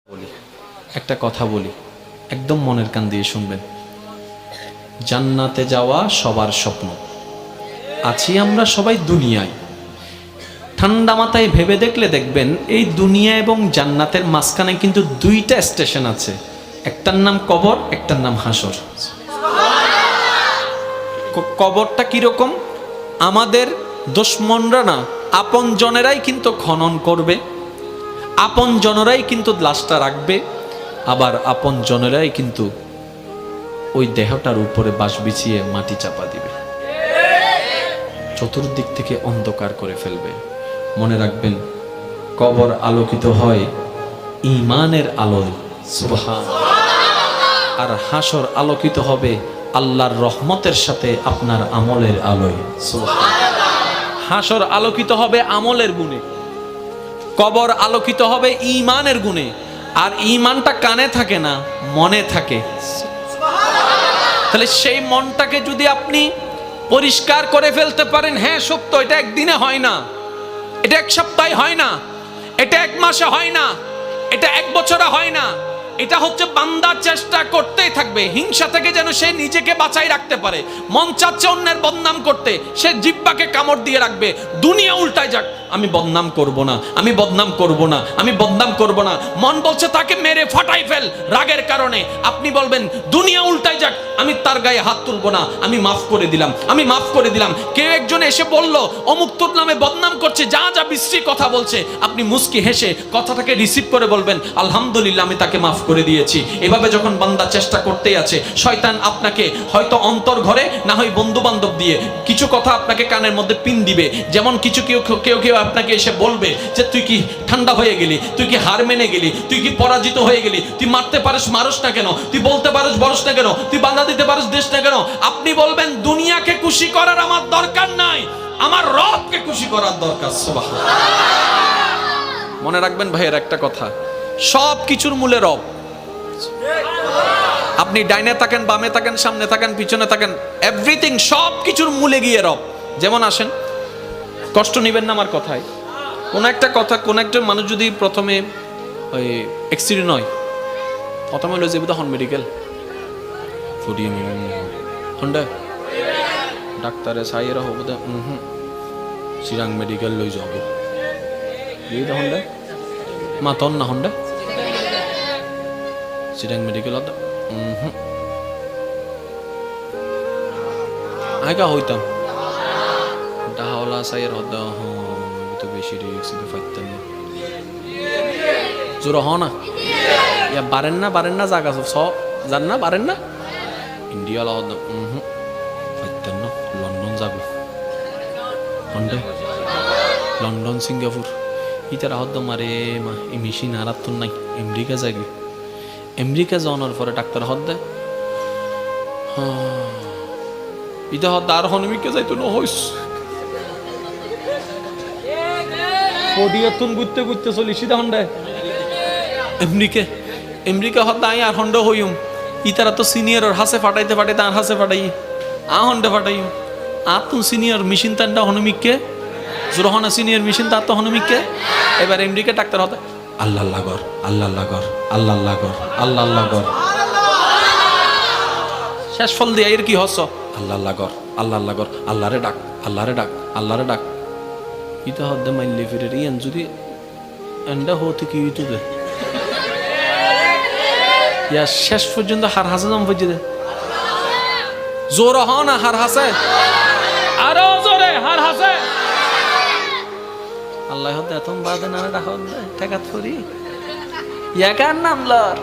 বলি একটা কথা বলি, একদম মনের কান দিয়ে শুনবেন। জান্নাতে যাওয়া সবার স্বপ্ন। আছি আমরা সবাই দুনিয়ায়। ঠান্ডা মাথায় ভেবে দেখলে দেখবেন এই দুনিয়া এবং জান্নাতের মাঝখানে কিন্তু দুইটা স্টেশন আছে, একটার নাম কবর, একটার নাম হাসর। কবরটা কিরকম? আমাদের দুশমনরা না, আপন জনেরাই কিন্তু খনন করবে, আপন জনেরাই কিন্তু লাশটা রাখবে, আবার আপন জনেরাই কিন্তু ওই দেহটার উপরে বাঁশ বিছিয়ে মাটি চাপা দিবে, চতুর্দিক থেকে অন্ধকার করে ফেলবে। মনে রাখবেন, কবর আলোকিত হয় ঈমানের আলোয়, সুবহানাল্লাহ। আর হাসর আলোকিত হবে আল্লাহর রহমতের সাথে আপনার আমলের আলোয়, সুবহানাল্লাহ। হাসর আলোকিত হবে আমলের গুণে, কবর আলোকিত হবে ঈমানের গুণে। আর ঈমানটা কানে থাকে না, মনে থাকে। তাহলে সেই মনটাকে যদি আপনি পরিষ্কার করে ফেলতে পারেন, হ্যাঁ সত্য, এটা একদিনে হয় না, এটা এক সপ্তাহে হয় না, এটা এক মাসে হয় না, এটা এক বছরে হয় না, এটা হচ্ছে বান্দা চেষ্টা করতেই থাকবে। হিংসা থেকে যেন সে নিজেকে বাঁচাই রাখতে পারে। মন চাচ্ছে অন্যের বদনাম করতে, সে জিহ্বাকে কামড় দিয়ে রাখবে। দুনিয়া উল্টায় যাক, আমি বদনাম করব না, আমি বদনাম করব না, আমি বদনাম করব না। মন বলছে তাকে মেরে ফাটাই ফেল রাগের কারণে। আপনি বলবেন দুনিয়া উল্টায় যাক, আমি তার গায়ে হাত তুলব না, আমি মাফ করে দিলাম, আমি মাফ করে দিলাম। কেউ একজন এসে বলল অমুক তোর নামে বদনাম করছে, যা যা বিশ্রী কথা বলছে, আপনি মুস্কি হেসে কথাটাকে রিসিভ করে বলবেন আলহামদুলিল্লাহ, আমি তাকে মাফ করে দিয়েছি। এভাবে যখন বান্দা চেষ্টা করতেই আছে, শয়তান আপনাকে হয়তো অন্তর ঘরে, না হয় বন্ধু বান্ধব দিয়ে কিছু কথা আপনাকে কানের মধ্যে পিন দিবে। যেমন কিছু কেউ আপনাকে এসে বলবে যে তুই কি ঠান্ডা হয়ে গেলি, তুই কি হার মেনে গেলি, তুই কি পরাজিত হয়ে গেলি, তুই মারতে পারিস মারস না কেন, তুই বলতে পারিস বলস না কেন, তুই বাধা দিতে পারিস দেশ না কেন। আপনি বলবেন দুনিয়াকে খুশি করার আমার দরকার নাই, আমার রবকে খুশি করার দরকার। সুবহানাল্লাহ। মনে রাখবেন ভাইয়ের একটা কথা, সব কিছুর মূলে রব। আপনি ডাইনে থাকেন, বামে থাকেন, সামনে থাকেন, পিছনে থাকেন, এভরিথিং, সব কিছুর মূলে গিয়ে রব। যেমন আসেন, কষ্ট নেবেন না আমার কথায়। কোন একটা মানুষ যদি প্রথমে ওই অ্যাক্সিডেন্ট হয়, প্রথমে হলো যে হন মেডিকেল ফুরিয়ে হন্ডা ডাক্তারে সাইয়েরা হবো দা চিরাং মেডিকেল লই যাব হন্ডা মাতন না হন্ডা চিরাং মেডিকেল আগে হইতাম ডাহলা সাইয়ের হদ্দা তো বেশি রিক্স ফাইতেন না জোর হ না, ইয়া বারেন না জায়গা সব জান না, বারেন না ইন্ডিয়া হদ্দা ফাইতেন না। লন্ডন যাব হন্ডা, লন্ডন সিঙ্গাপুর ইতারা হদ্দা মারে মা এই মেশিন আর তো নাই। আমেরিকা যাবি, আমেরিকা যাওয়ার পরে ডাক্তার হদ্দা ইটা হদ্দা আর হনমিকে যাইতো না হইস পডিয়াতুন গুতে গুতে চলি সিধা হন্ডা আমেরিকা হদ্দা আই আর হন্ডা হইম। ইতারা তো সিনিয়র হাসে ফাটাইতে আর হাসে ফাটাই আ হন্ডা ফাটাই আর তুন সিনিয়র মেশিন তান্ডা হনমিককে জোরহনা সিনিয়র মেশিন তার তো হনমিককে। এবার আমেরিকা ডাক্তার হতে আল্লাহ লাগর আল্লাহ লাগর আল্লাহ লাগর আল্লাহ লাগর শেষ ফল দিয়ে এর কি হস আল্লাহ লাগর আল্লাহ লাগর আল্লাহরে ডাক আল্লাহরে ডাক আল্লাহরে ডাক। ইটা হদ্দে মাইলে ফিরে ইয়ান যদি এন্ডা হতে কি ইটু দে ইয়া শেষ পর্যন্ত হার হাসে নাম বুঝে দে জোর হ না হার হাসে আরো জোরে হার হাসে আল্লাহ হদ্দে এত বাদে না ডাক হদ্দে ঠেকাত করি ইয়া কার নাম লর